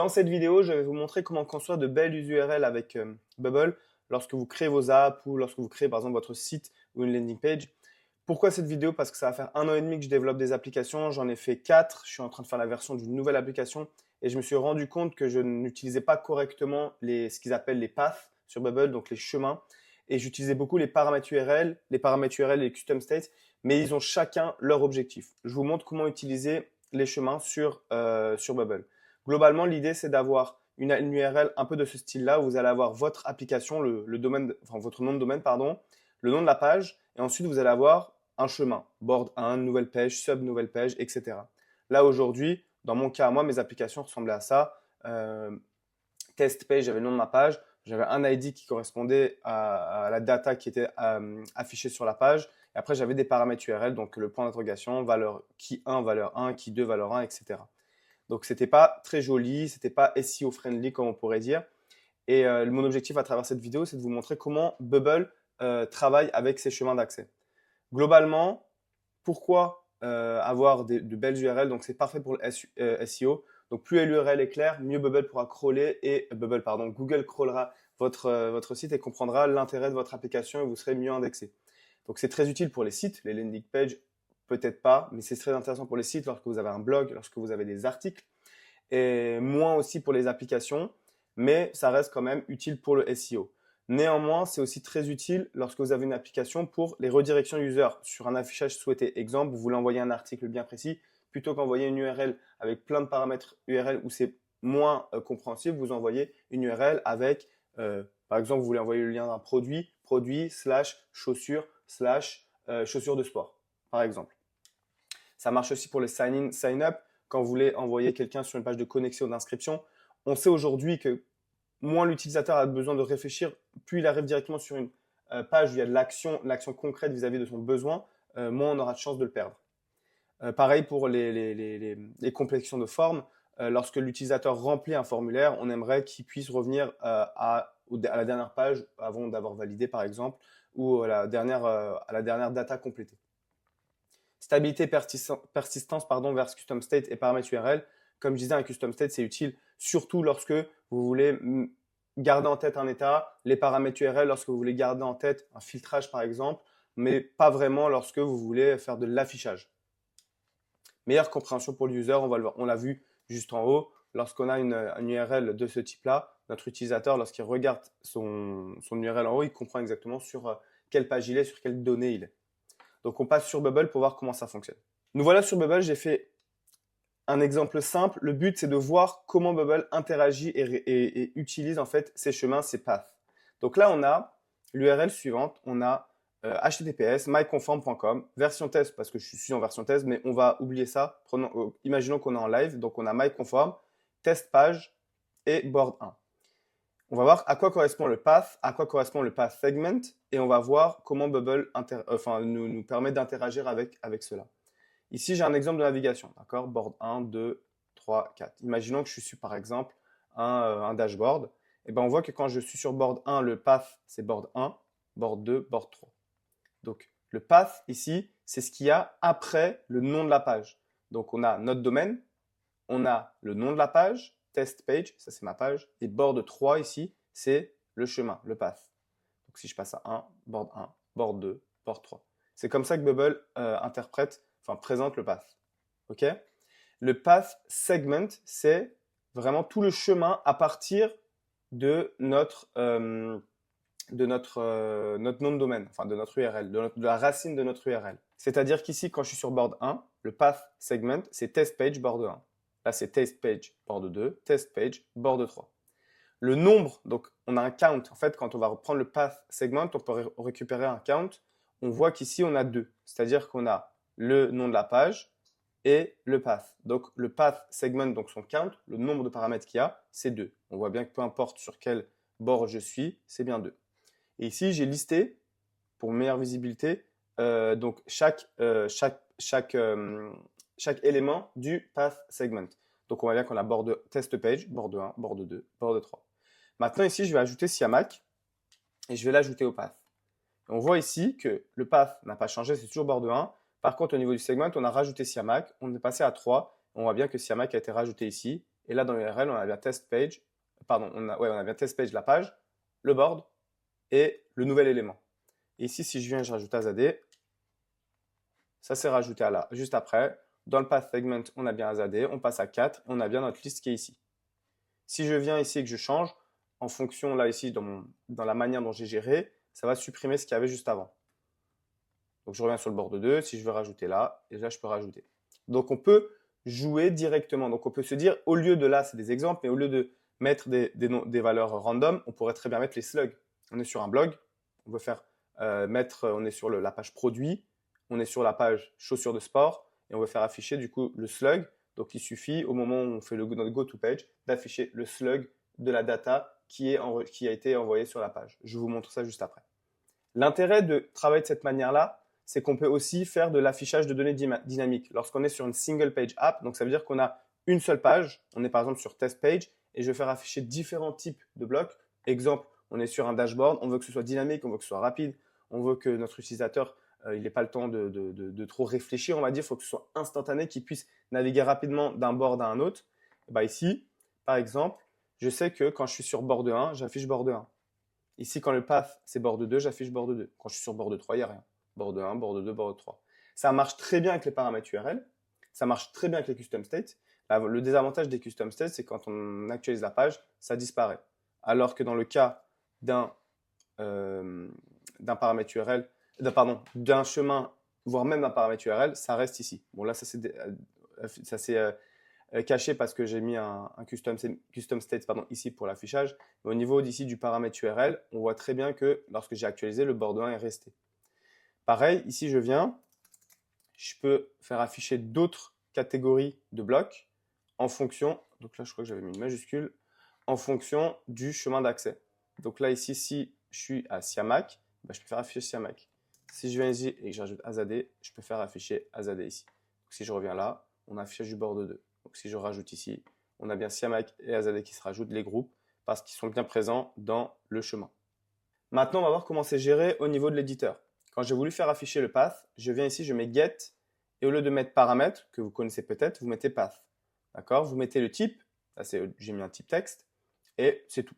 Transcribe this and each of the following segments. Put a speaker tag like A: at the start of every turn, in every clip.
A: Dans cette vidéo, je vais vous montrer comment construire de belles URL avec Bubble lorsque vous créez vos apps ou lorsque vous créez par exemple votre site ou une landing page. Pourquoi cette vidéo? Parce que ça va faire 1 an et demi que je développe des applications, j'en ai fait 4, je suis en train de faire la version d'une nouvelle application et je me suis rendu compte que je n'utilisais pas correctement ce qu'ils appellent les paths sur Bubble, donc les chemins, et j'utilisais beaucoup les paramètres URL, et les custom states, mais ils ont chacun leur objectif. Je vous montre comment utiliser les chemins sur Bubble. Globalement, l'idée, c'est d'avoir une URL un peu de ce style-là, où vous allez avoir votre application, le domaine, enfin, votre nom de domaine, pardon, le nom de la page, et ensuite vous allez avoir un chemin, board 1, nouvelle page, sub nouvelle page, etc. Là, aujourd'hui, dans mon cas, moi, mes applications ressemblaient à ça. Test page, j'avais le nom de ma page, j'avais un ID qui correspondait à la data qui était affichée sur la page, et après, j'avais des paramètres URL, donc le point d'interrogation, valeur key 1, valeur 1, key 2, valeur 1, etc. Donc, c'était pas très joli, c'était pas SEO friendly comme on pourrait dire. Et mon objectif à travers cette vidéo, c'est de vous montrer comment Bubble travaille avec ces chemins d'accès. Globalement, pourquoi avoir de belles URL? Donc, c'est parfait pour le SEO. Donc, plus l'URL est claire, mieux Bubble pourra crawler et Google crawlera votre site et comprendra l'intérêt de votre application et vous serez mieux indexé. Donc, c'est très utile pour les sites, les landing pages, peut-être pas, mais c'est très intéressant pour les sites lorsque vous avez un blog, lorsque vous avez des articles, et moins aussi pour les applications, mais ça reste quand même utile pour le SEO. Néanmoins, c'est aussi très utile lorsque vous avez une application pour les redirections user sur un affichage souhaité. Exemple, vous voulez envoyer un article bien précis, plutôt qu'envoyer une URL avec plein de paramètres URL où c'est moins compréhensible, vous envoyez une URL avec, par exemple, vous voulez envoyer le lien d'un produit, chaussures chaussures de sport, par exemple. Ça marche aussi pour les sign-in, sign-up. Quand vous voulez envoyer quelqu'un sur une page de connexion ou d'inscription, on sait aujourd'hui que moins l'utilisateur a besoin de réfléchir, plus il arrive directement sur une page où il y a de l'action concrète vis-à-vis de son besoin, moins on aura de chances de le perdre. Pareil pour les complétions de forme. Lorsque l'utilisateur remplit un formulaire, on aimerait qu'il puisse revenir à la dernière page avant d'avoir validé, par exemple, ou à la dernière data complétée. Stabilité, persistance versus custom state et paramètres URL. Comme je disais, un custom state, c'est utile surtout lorsque vous voulez garder en tête un état, les paramètres URL lorsque vous voulez garder en tête un filtrage par exemple, mais pas vraiment lorsque vous voulez faire de l'affichage. Meilleure compréhension pour l'user, on l'a vu juste en haut. Lorsqu'on a une URL de ce type-là, notre utilisateur, lorsqu'il regarde son URL en haut, il comprend exactement sur quelle page il est, sur quelles données il est. Donc, on passe sur Bubble pour voir comment ça fonctionne. Nous voilà sur Bubble, j'ai fait un exemple simple. Le but, c'est de voir comment Bubble interagit et utilise en fait ces chemins, ces paths. Donc là, on a l'URL suivante. On a https myconform.com, version test parce que je suis en version test, mais on va oublier ça. Imaginons qu'on est en live, donc on a myconform, test page et board 1. On va voir à quoi correspond le path, à quoi correspond le path segment, et on va voir comment Bubble nous permet d'interagir avec cela. Ici, j'ai un exemple de navigation, d'accord? Board 1, 2, 3, 4. Imaginons que je suis par exemple un dashboard. Et ben, on voit que quand je suis sur board 1, le path, c'est board 1, board 2, board 3. Donc, le path ici, c'est ce qu'il y a après le nom de la page. Donc, on a notre domaine, on a le nom de la page, test page, ça c'est ma page, et board 3 ici, c'est le chemin, le path. Donc si je passe à 1, board 2, board 3. C'est comme ça que Bubble présente le path. Ok? Le path segment, c'est vraiment tout le chemin à partir de notre nom de domaine, enfin de notre URL, de la racine de notre URL. C'est-à-dire qu'ici, quand je suis sur board 1, le path segment, c'est test page board 1. Là, c'est test page board 2, test page board 3. Le nombre, donc on a un count. En fait, quand on va reprendre le path segment, on peut récupérer un count. On voit qu'ici, on a 2. C'est-à-dire qu'on a le nom de la page et le path. Donc, le path segment, donc son count, le nombre de paramètres qu'il y a, c'est 2. On voit bien que peu importe sur quel bord je suis, c'est bien 2. Et ici, j'ai listé, pour meilleure visibilité, donc chaque élément du path segment. Donc, on voit bien qu'on a board test page, board 1, board 2, board 3. Maintenant, ici, je vais ajouter Siamac et je vais l'ajouter au path. On voit ici que le path n'a pas changé, c'est toujours board 1. Par contre, au niveau du segment, on a rajouté Siamac, on est passé à 3. On voit bien que Siamac a été rajouté ici Et là, dans l'URL, on a bien test page, pardon, on a bien test page, la page, le board et le nouvel élément. Et ici, si je viens et je rajoute Azadeh, ça s'est rajouté à là, juste après. Dans le path segment, on a bien Azadeh, on passe à 4, on a bien notre liste qui est ici. Si je viens ici et que je change, en fonction, là, ici, dans la manière dont j'ai géré, ça va supprimer ce qu'il y avait juste avant. Donc, je reviens sur le board 2, si je veux rajouter là, et là, je peux rajouter. Donc, on peut jouer directement. Donc, on peut se dire, au lieu de là, c'est des exemples, mais au lieu de mettre des valeurs random, on pourrait très bien mettre les slugs. On est sur un blog, on veut faire on est sur la page produit, on est sur la page chaussures de sport, et on veut faire afficher du coup le slug. Donc, il suffit, au moment où on fait notre go to page, d'afficher le slug de la data qui a été envoyée sur la page. Je vous montre ça juste après. L'intérêt de travailler de cette manière-là, c'est qu'on peut aussi faire de l'affichage de données dynamiques. Lorsqu'on est sur une single page app, donc ça veut dire qu'on a une seule page, on est par exemple sur test page, et je vais faire afficher différents types de blocs. Exemple, on est sur un dashboard, on veut que ce soit dynamique, on veut que ce soit rapide, on veut que notre utilisateur il n'ait pas le temps de trop réfléchir, on va dire, il faut que ce soit instantané, qu'il puisse naviguer rapidement d'un board à un autre. Et bah ici, par exemple, je sais que quand je suis sur board 1, j'affiche board 1. Ici, quand le path, c'est board 2, j'affiche board 2. Quand je suis sur board 3, il n'y a rien. Board 1, board 2, board 3. Ça marche très bien avec les paramètres URL. Ça marche très bien avec les custom states. Là, le désavantage des custom states, c'est quand on actualise la page, ça disparaît. Alors que dans le cas d'un paramètre URL, d'un chemin, voire même d'un paramètre URL, ça reste ici. Bon, là, ça s'est caché parce que j'ai mis un custom state ici pour l'affichage. Mais au niveau d'ici du paramètre URL, on voit très bien que lorsque j'ai actualisé, le board 1 est resté. Pareil, ici je viens, je peux faire afficher d'autres catégories de blocs en fonction, donc là je crois que j'avais mis une majuscule, en fonction du chemin d'accès. Donc là ici, si je suis à Siamak, je peux faire afficher Siamak. Si je viens ici et que j'ajoute Azadeh, je peux faire afficher Azadeh ici. Donc si je reviens là, on a affichage du board 2. Donc si je rajoute ici, on a bien Siamak et Azadeh qui se rajoutent, les groupes, parce qu'ils sont bien présents dans le chemin. Maintenant, on va voir comment c'est géré au niveau de l'éditeur. Quand j'ai voulu faire afficher le path, je viens ici, je mets get, et au lieu de mettre paramètres, que vous connaissez peut-être, vous mettez path. D'accord? Vous mettez le type, j'ai mis un type texte, et c'est tout.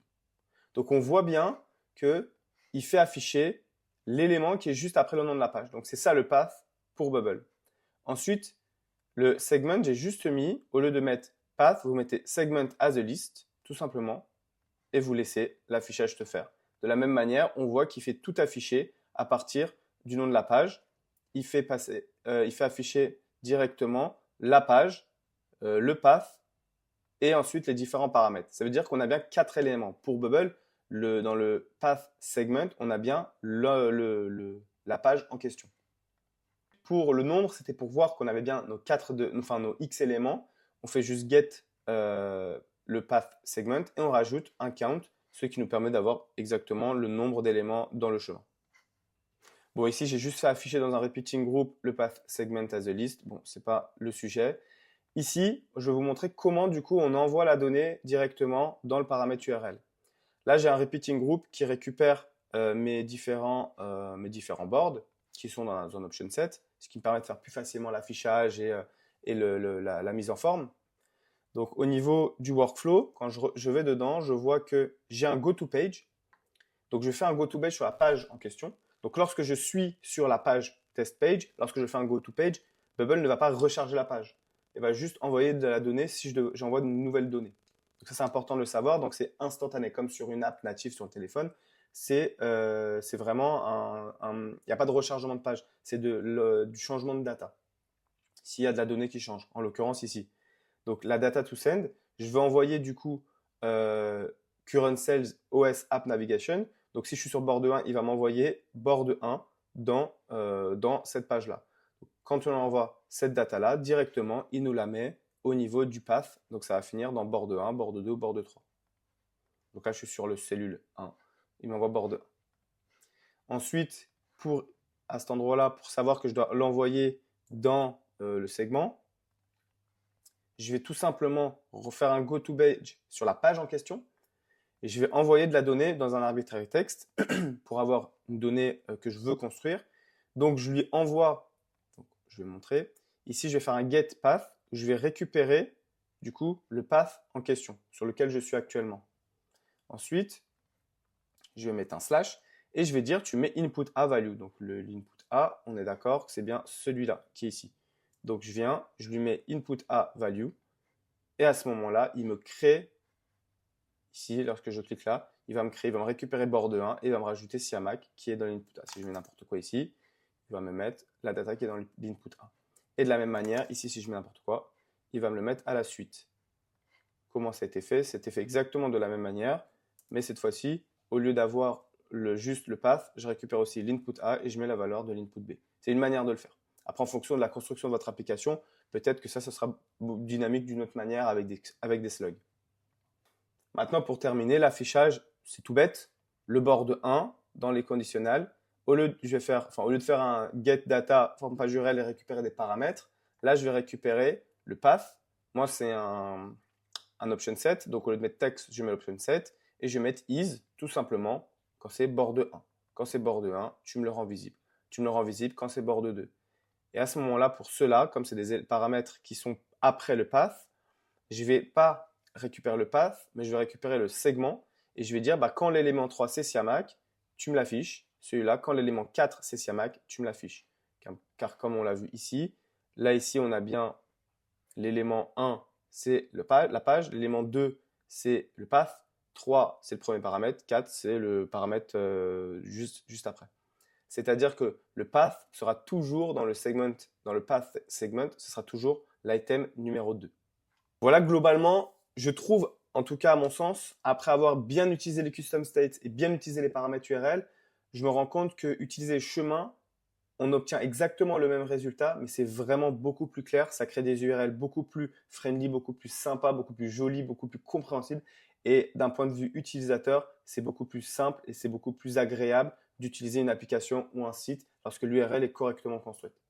A: Donc on voit bien qu'il fait afficher l'élément qui est juste après le nom de la page. Donc c'est ça le path pour Bubble. Ensuite, le segment, j'ai juste mis, au lieu de mettre path, vous mettez segment as a list, tout simplement, et vous laissez l'affichage se faire. De la même manière, on voit qu'il fait tout afficher à partir du nom de la page. Il fait afficher directement la page, le path, et ensuite les différents paramètres. Ça veut dire qu'on a bien 4 éléments. Pour Bubble, dans le path segment, on a bien la page en question. Pour le nombre, c'était pour voir qu'on avait bien nos X éléments. On fait juste get le path segment et on rajoute un count, ce qui nous permet d'avoir exactement le nombre d'éléments dans le chemin. Bon, ici, j'ai juste fait afficher dans un repeating group le path segment as a list. Bon, c'est pas le sujet. Ici, je vais vous montrer comment, du coup, on envoie la donnée directement dans le paramètre URL. Là, j'ai un repeating group qui récupère mes différents boards qui sont dans un option set, ce qui me permet de faire plus facilement l'affichage et la mise en forme. Donc, au niveau du workflow, quand je vais dedans, je vois que j'ai un go-to-page. Donc, je fais un go-to-page sur la page en question. Donc, lorsque je suis sur la page test page, lorsque je fais un go-to-page, Bubble ne va pas recharger la page. Il va juste envoyer de la donnée si j'envoie de nouvelles données. Donc, ça, c'est important de le savoir. Donc, c'est instantané, comme sur une app native sur le téléphone. C'est vraiment il n'y a pas de rechargement de page. C'est du changement de data. S'il y a de la donnée qui change, en l'occurrence ici. Donc, la data to send, je vais envoyer du coup current sales OS app navigation. Donc, si je suis sur board 1, il va m'envoyer board 1 dans cette page-là. Quand on envoie cette data-là, directement, il nous la met au niveau du path. Donc, ça va finir dans board 1, board 2 ou board 3. Donc là, je suis sur le cellule 1. Il m'envoie board 1. Ensuite, à cet endroit-là, pour savoir que je dois l'envoyer dans le segment, je vais tout simplement refaire un go-to-page sur la page en question et je vais envoyer de la donnée dans un arbitrary text pour avoir une donnée que je veux construire. Donc, je lui envoie, donc, je vais montrer, ici, je vais faire un get path où je vais récupérer du coup le path en question sur lequel je suis actuellement. Ensuite, je vais mettre un slash et je vais dire tu mets input a value. Donc l'input a, on est d'accord que c'est bien celui-là qui est ici. Donc je viens, je lui mets input a value et à ce moment-là, il me crée ici, lorsque je clique là, il va me récupérer board 1 et il va me rajouter Siamac qui est dans l'input A. Si je mets n'importe quoi ici, il va me mettre la data qui est dans l'input A. Et de la même manière, ici, si je mets n'importe quoi, il va me le mettre à la suite. Comment ça a été fait? C'était fait exactement de la même manière, mais cette fois-ci, au lieu d'avoir juste le path, je récupère aussi l'input A et je mets la valeur de l'input B. C'est une manière de le faire. Après, en fonction de la construction de votre application, peut-être que ça sera dynamique d'une autre manière avec des slugs. Maintenant, pour terminer, l'affichage, c'est tout bête. Le board 1 dans les conditionnels, au lieu de faire un get data, forme page URL et récupérer des paramètres, là, je vais récupérer le path. Moi, c'est un option set. Donc, au lieu de mettre text, je mets l'option set et je vais mettre is tout simplement quand c'est board 1. Quand c'est board 1, tu me le rends visible. Tu me le rends visible quand c'est board 2. Et à ce moment-là, pour cela, comme c'est des paramètres qui sont après le path, je ne vais pas récupérer le path, mais je vais récupérer le segment et je vais dire quand l'élément 3 c'est Siamac, tu me l'affiches. Celui-là, quand l'élément 4 c'est Siamac, tu me l'affiches. Car comme on l'a vu ici, là ici on a bien l'élément 1 c'est la page, l'élément 2 c'est le path, 3 c'est le premier paramètre, 4 c'est le paramètre juste après. C'est-à-dire que le path sera toujours dans le path segment, ce sera toujours l'item numéro 2. Voilà, globalement, je trouve, en tout cas à mon sens, après avoir bien utilisé les custom states et bien utilisé les paramètres URL, je me rends compte que utiliser chemin, on obtient exactement le même résultat, mais c'est vraiment beaucoup plus clair. Ça crée des URL beaucoup plus friendly, beaucoup plus sympa, beaucoup plus joli, beaucoup plus compréhensible. Et d'un point de vue utilisateur, c'est beaucoup plus simple et c'est beaucoup plus agréable d'utiliser une application ou un site lorsque l'URL est correctement construite.